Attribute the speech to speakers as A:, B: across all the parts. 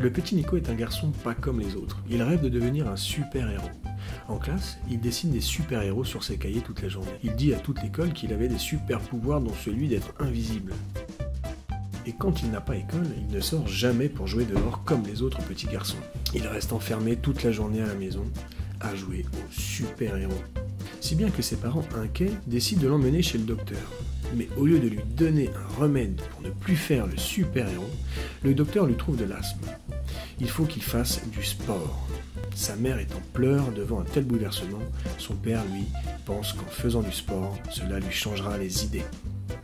A: Le petit Nico est un garçon pas comme les autres. Il rêve de devenir un super-héros. En classe, il dessine des super-héros sur ses cahiers toute la journée. Il dit à toute l'école qu'il avait des super-pouvoirs dont celui d'être invisible. Et quand il n'a pas école, il ne sort jamais pour jouer dehors comme les autres petits garçons. Il reste enfermé toute la journée à la maison à jouer au super-héros. Si bien que ses parents inquiets décident de l'emmener chez le docteur. Mais au lieu de lui donner un remède pour ne plus faire le super-héros, le docteur lui trouve de l'asthme. Il faut qu'il fasse du sport. Sa mère est en pleurs devant un tel bouleversement, son père, lui, pense qu'en faisant du sport, cela lui changera les idées.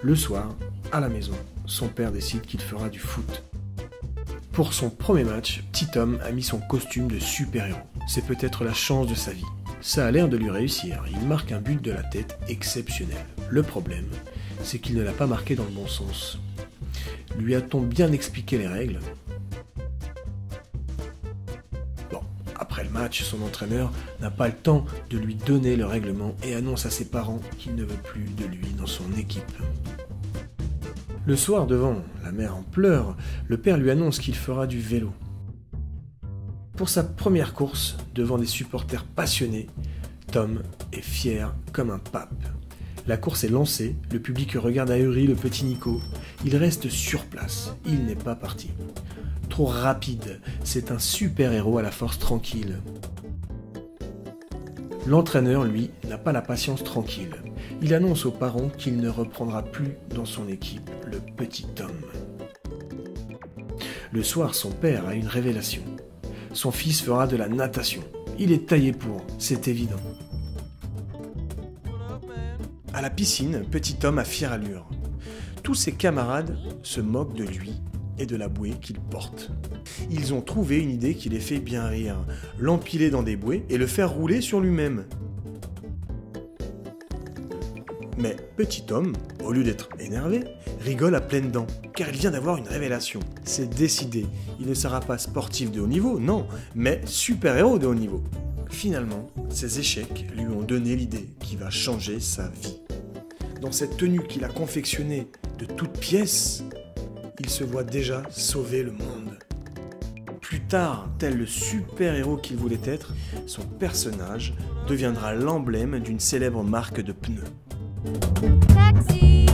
A: Le soir, à la maison, son père décide qu'il fera du foot. Pour son premier match, petit Tom a mis son costume de super-héros. C'est peut-être la chance de sa vie. Ça a l'air de lui réussir, il marque un but de la tête exceptionnel. Le problème, c'est qu'il ne l'a pas marqué dans le bon sens. Lui a-t-on bien expliqué les règles ? Bon, après le match, son entraîneur n'a pas le temps de lui donner le règlement et annonce à ses parents qu'il ne veut plus de lui dans son équipe. Le soir, devant la mère en pleurs, le père lui annonce qu'il fera du vélo. Pour sa première course, devant des supporters passionnés, Tom est fier comme un pape. La course est lancée, le public regarde ahuri le petit Nico. Il reste sur place, il n'est pas parti. Trop rapide, c'est un super-héros à la force tranquille. L'entraîneur, lui, n'a pas la patience tranquille. Il annonce aux parents qu'il ne reprendra plus dans son équipe le petit Tom. Le soir, son père a une révélation. Son fils fera de la natation. Il est taillé pour, c'est évident. À la piscine, petit Tom a fière allure. Tous ses camarades se moquent de lui et de la bouée qu'il porte. Ils ont trouvé une idée qui les fait bien rire, l'empiler dans des bouées et le faire rouler sur lui-même. Mais petit Tom, au lieu d'être énervé, rigole à pleines dents, car il vient d'avoir une révélation. C'est décidé, il ne sera pas sportif de haut niveau, non, mais super-héros de haut niveau. Finalement, ses échecs lui ont donné l'idée qui va changer sa vie. Dans cette tenue qu'il a confectionnée de toutes pièces, il se voit déjà sauver le monde. Plus tard, tel le super-héros qu'il voulait être, son personnage deviendra l'emblème d'une célèbre marque de pneus.
B: Taxi!